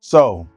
So,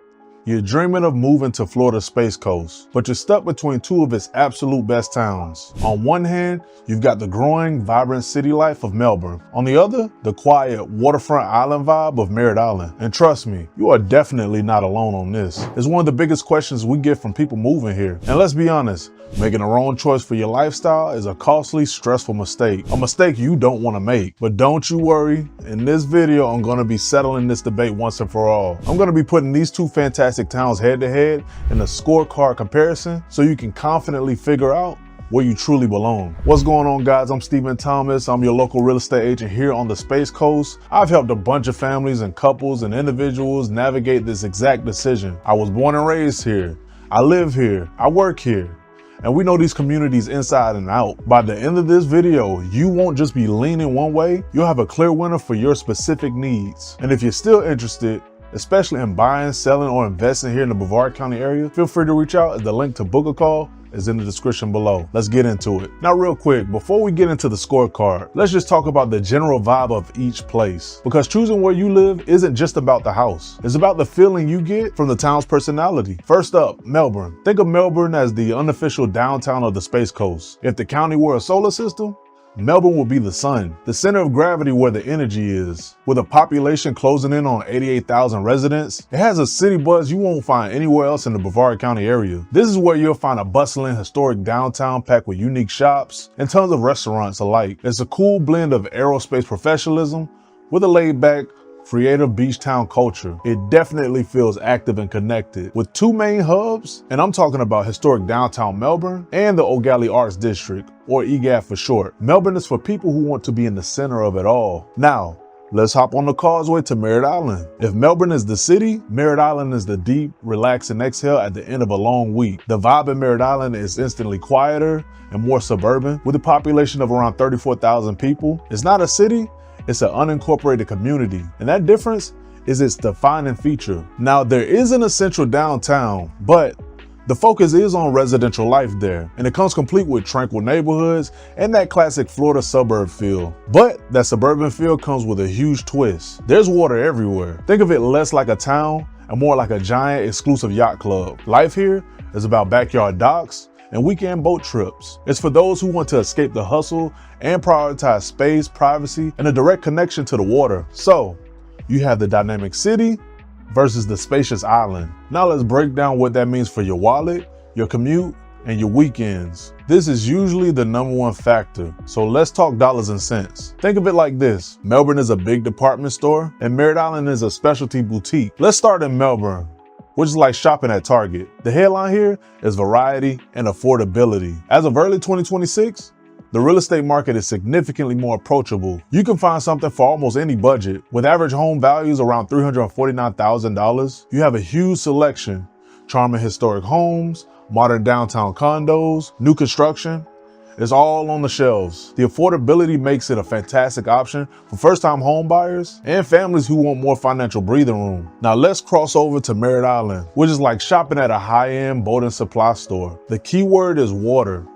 you're dreaming of moving to Florida's Space Coast, but you're stuck between two of its absolute best towns. On one hand, you've got the growing, vibrant city life of Melbourne. On the other, the quiet, waterfront island vibe of Merritt Island. And trust me, you are definitely not alone on this. It's one of the biggest questions we get from people moving here. And let's be honest, making the wrong choice for your lifestyle is a costly, stressful mistake. A mistake you don't want to make. But don't you worry, in this video, I'm going to be settling this debate once and for all. I'm going to be putting these two fantastic towns head to head in a scorecard comparison so you can confidently figure out where you truly belong. What's going on, guys? I'm Stephen Thomas. I'm your local real estate agent here on the Space Coast. I've helped a bunch of families and couples and individuals navigate this exact decision. I was born and raised here. I live here. I work here. And we know these communities inside and out. By the end of this video, you won't just be leaning one way, you'll have a clear winner for your specific needs. And if you're still interested, especially in buying, selling, or investing here in the Brevard County area, feel free to reach out. The link to book a call is in the description below. Let's get into it. Now, real quick, before we get into the scorecard, let's just talk about the general vibe of each place. Because choosing where you live isn't just about the house. It's about the feeling you get from the town's personality. First up, Melbourne. Think of Melbourne as the unofficial downtown of the Space Coast. If the county were a solar system, Melbourne will be the sun, the center of gravity where the energy is. With a population closing in on 88,000 residents, it has a city buzz you won't find anywhere else in the Brevard County area. This is where you'll find a bustling, historic downtown packed with unique shops and tons of restaurants alike. It's a cool blend of aerospace professionalism with a laid-back, creative beach town culture. It definitely feels active and connected. With two main hubs, and I'm talking about historic downtown Melbourne and the O'Galley Arts District, or EGAD for short. Melbourne is for people who want to be in the center of it all. Now, let's hop on the causeway to Merritt Island. If Melbourne is the city, Merritt Island is the deep, relaxing exhale at the end of a long week. The vibe in Merritt Island is instantly quieter and more suburban. With a population of around 34,000 people, it's not a city, it's an unincorporated community. And that difference is its defining feature. Now, there isn't a central downtown, but the focus is on residential life there, and it comes complete with tranquil neighborhoods and that classic Florida suburb feel. But that suburban feel comes with a huge twist. There's water everywhere. Think of it less like a town and more like a giant exclusive yacht club. Life here is about backyard docks and weekend boat trips. It's for those who want to escape the hustle and prioritize space, privacy, and a direct connection to the water. So, you have the dynamic city versus the spacious island. Now let's break down what that means for your wallet, your commute, and your weekends. This is usually the #1 factor, so let's talk dollars and cents. Think of it like this. Melbourne is a big department store, and Merritt Island is a specialty boutique. Let's start in Melbourne, which is like shopping at Target. The headline here is variety and affordability. As of early 2026, the real estate market is significantly more approachable. You can find something for almost any budget. With average home values around $349,000, you have a huge selection. Charming historic homes, modern downtown condos, new construction. It's all on the shelves. The affordability makes it a fantastic option for first-time home buyers and families who want more financial breathing room. Now let's cross over to Merritt Island, which is like shopping at a high-end boat and supply store. The key word is water,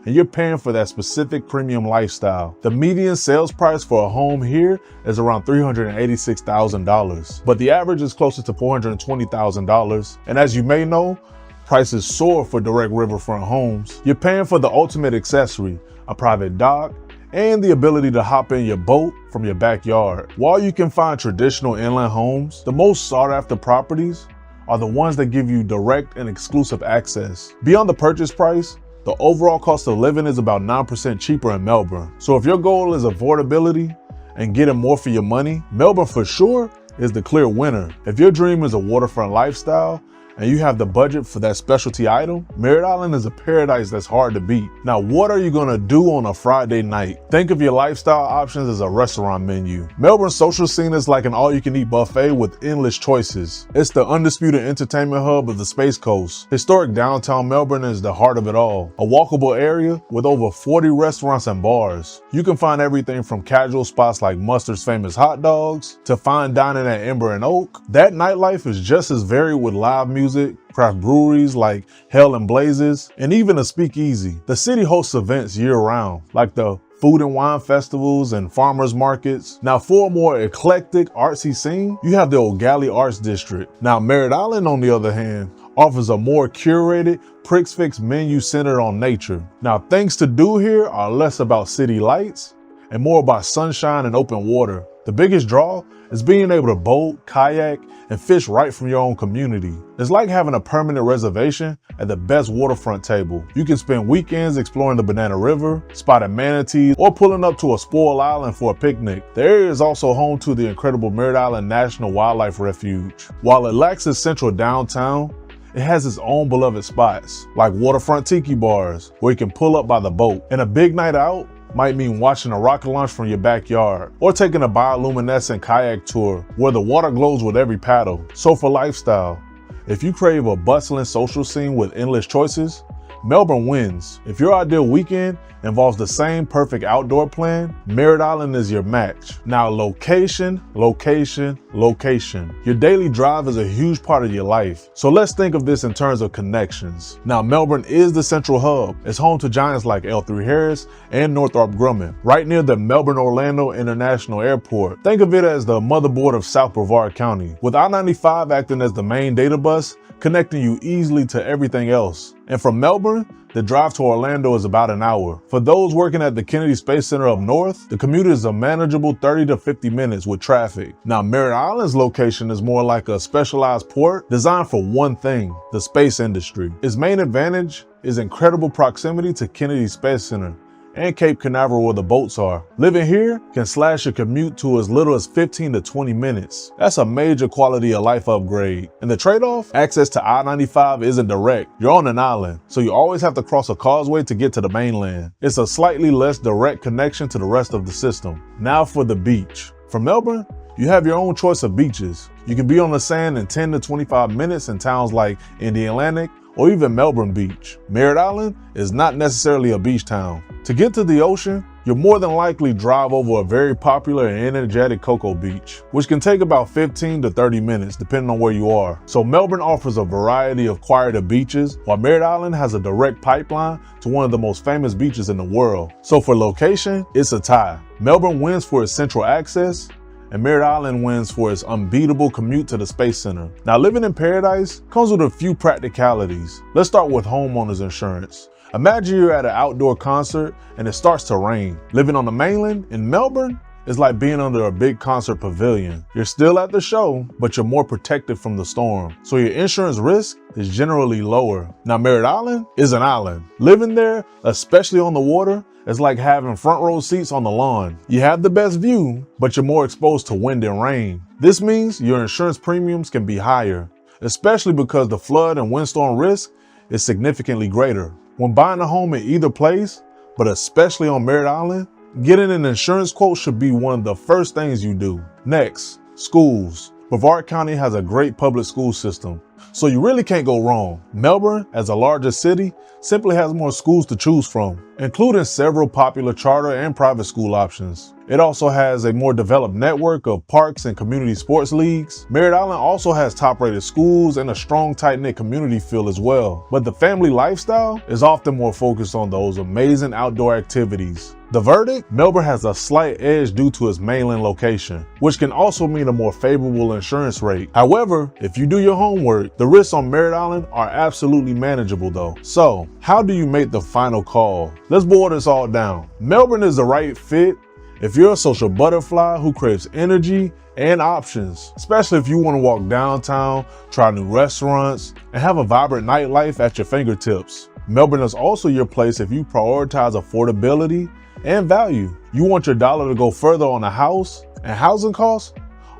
and you're paying for that specific premium lifestyle. The median sales price for a home here is around $386,000, but the average is closer to $420,000. And as you may know, prices soar for direct riverfront homes. You're paying for the ultimate accessory, a private dock, and the ability to hop in your boat from your backyard. While you can find traditional inland homes, the most sought after properties are the ones that give you direct and exclusive access. Beyond the purchase price, the overall cost of living is about 9% cheaper in Melbourne. So if your goal is affordability and getting more for your money, Melbourne for sure is the clear winner. If your dream is a waterfront lifestyle and you have the budget for that specialty item, Merritt Island is a paradise that's hard to beat. Now, what are you gonna do on a Friday night? Think of your lifestyle options as a restaurant menu. Melbourne's social scene is like an all-you-can-eat buffet with endless choices. It's the undisputed entertainment hub of the Space Coast. Historic downtown Melbourne is the heart of it all. A walkable area with over 40 restaurants and bars. You can find everything from casual spots like Mustard's famous hot dogs to fine dining at Ember and Oak. That nightlife is just as varied with live music, craft breweries like Hell and Blazes, and even a speakeasy. The city hosts events year-round, like the food and wine festivals and farmers markets. Now for a more eclectic, artsy scene, you have the O'Galley Arts District. Now Merritt Island, on the other hand, offers a more curated, prix-fix menu centered on nature. Now things to do here are less about city lights and more about sunshine and open water. The biggest draw is being able to boat, kayak, and fish right from your own community. It's like having a permanent reservation at the best waterfront table. You can spend weekends exploring the Banana River, spotting manatees, or pulling up to a spoiled island for a picnic. The area is also home to the incredible Merritt Island National Wildlife Refuge. While it lacks its central downtown, it has its own beloved spots, like waterfront tiki bars, where you can pull up by the boat. And a big night out might mean watching a rocket launch from your backyard, or taking a bioluminescent kayak tour where the water glows with every paddle. So for lifestyle, if you crave a bustling social scene with endless choices, Melbourne wins. If your ideal weekend involves the same perfect outdoor plan, Merritt Island is your match. Now location, location, location. Your daily drive is a huge part of your life. So let's think of this in terms of connections. Now Melbourne is the central hub. It's home to giants like L3 Harris and Northrop Grumman, right near the Melbourne Orlando International Airport. Think of it as the motherboard of South Brevard County, with I-95 acting as the main data bus, connecting you easily to everything else. And from Melbourne, the drive to Orlando is about an hour. For those working at the Kennedy Space Center up north, the commute is a manageable 30 to 50 minutes with traffic. Now Merritt Island's location is more like a specialized port designed for one thing, the space industry. Its main advantage is incredible proximity to Kennedy Space Center and Cape Canaveral where the boats are. Living here can slash your commute to as little as 15 to 20 minutes. That's a major quality of life upgrade. And the trade-off? Access to I-95 isn't direct. You're on an island, so you always have to cross a causeway to get to the mainland. It's a slightly less direct connection to the rest of the system. Now for the beach. From Melbourne, you have your own choice of beaches. You can be on the sand in 10 to 25 minutes in towns like Indialantic or even Melbourne Beach. Merritt Island is not necessarily a beach town. To get to the ocean, you'll more than likely drive over a very popular and energetic Cocoa Beach, which can take about 15 to 30 minutes depending on where you are. So Melbourne offers a variety of quieter beaches, while Merritt Island has a direct pipeline to one of the most famous beaches in the world. So for location, it's a tie. Melbourne wins for its central access, and Merritt Island wins for its unbeatable commute to the Space Center. Now living in paradise comes with a few practicalities. Let's start with homeowners insurance. Imagine you're at an outdoor concert and it starts to rain. Living on the mainland in Melbourne is like being under a big concert pavilion. You're still at the show, but you're more protected from the storm. So your insurance risk is generally lower. Now Merritt Island is an island. Living there, especially on the water, is like having front row seats on the lawn. You have the best view, but you're more exposed to wind and rain. This means your insurance premiums can be higher, especially because the flood and windstorm risk is significantly greater. When buying a home in either place, but especially on Merritt Island, getting an insurance quote should be one of the first things you do. Next, schools. Brevard County has a great public school system, so you really can't go wrong. Melbourne, as a larger city, simply has more schools to choose from, including several popular charter and private school options. It also has a more developed network of parks and community sports leagues. Merritt Island also has top-rated schools and a strong, tight-knit community feel as well. But the family lifestyle is often more focused on those amazing outdoor activities. The verdict? Melbourne has a slight edge due to its mainland location, which can also mean a more favorable insurance rate. However, if you do your homework, the risks on Merritt Island are absolutely manageable though. So, how do you make the final call? Let's boil this all down. Melbourne is the right fit if you're a social butterfly who craves energy and options, especially if you want to walk downtown, try new restaurants, and have a vibrant nightlife at your fingertips. Melbourne is also your place if you prioritize affordability and value. You want your dollar to go further on a house, and housing costs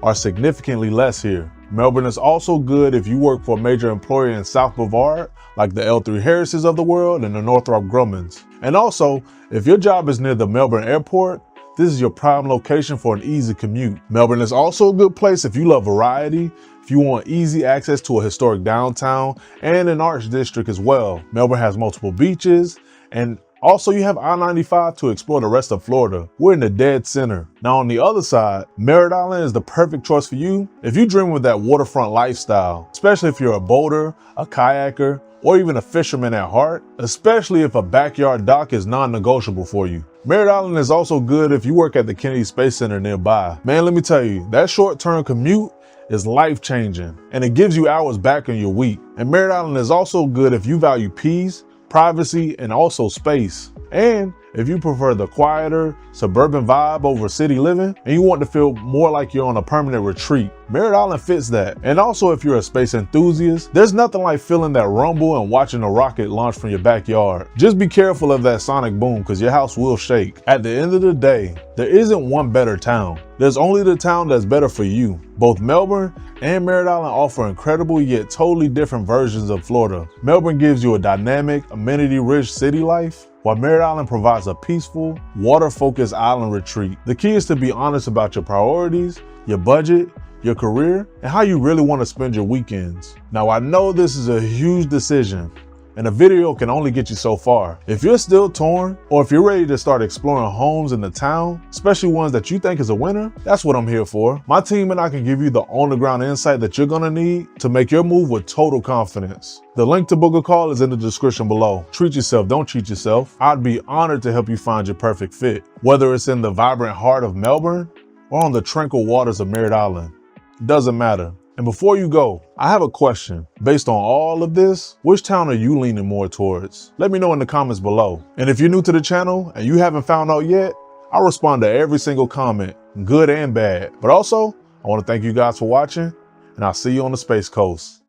are significantly less here. Melbourne is also good if you work for a major employer in South Brevard, like the L3 Harrises of the world and the Northrop Grummans. And also, if your job is near the Melbourne airport, this is your prime location for an easy commute. Melbourne is also a good place if you love variety, if you want easy access to a historic downtown and an arts district as well. Melbourne has multiple beaches and Also, you have I-95 to explore the rest of Florida. We're in the dead center. Now on the other side, Merritt Island is the perfect choice for you if you dream of that waterfront lifestyle, especially if you're a boater, a kayaker, or even a fisherman at heart, especially if a backyard dock is non-negotiable for you. Merritt Island is also good if you work at the Kennedy Space Center nearby. Man, let me tell you, that short-term commute is life-changing, and it gives you hours back in your week. And Merritt Island is also good if you value peace, privacy, and also space. And if you prefer the quieter, suburban vibe over city living, and you want to feel more like you're on a permanent retreat, Merritt Island fits that. And also, if you're a space enthusiast, there's nothing like feeling that rumble and watching a rocket launch from your backyard. Just be careful of that sonic boom, because your house will shake. At the end of the day, there isn't one better town. There's only the town that's better for you. Both Melbourne and Merritt Island offer incredible yet totally different versions of Florida. Melbourne gives you a dynamic, amenity-rich city life, while Merritt Island provides a peaceful, water-focused island retreat. The key is to be honest about your priorities, your budget, your career, and how you really want to spend your weekends. Now, I know this is a huge decision, and a video can only get you so far. If you're still torn, or if you're ready to start exploring homes in the town, especially ones that you think is a winner, that's what I'm here for. My team and I can give you the on-the-ground insight that you're gonna need to make your move with total confidence. The link to book a call is in the description below. Treat yourself, don't cheat yourself. I'd be honored to help you find your perfect fit, whether it's in the vibrant heart of Melbourne or on the tranquil waters of Merritt Island. It doesn't matter. And before you go, I have a question. Based on all of this, which town are you leaning more towards? Let me know in the comments below. And if you're new to the channel and you haven't found out yet, I'll respond to every single comment, good and bad. But also, I want to thank you guys for watching, and I'll see you on the Space Coast.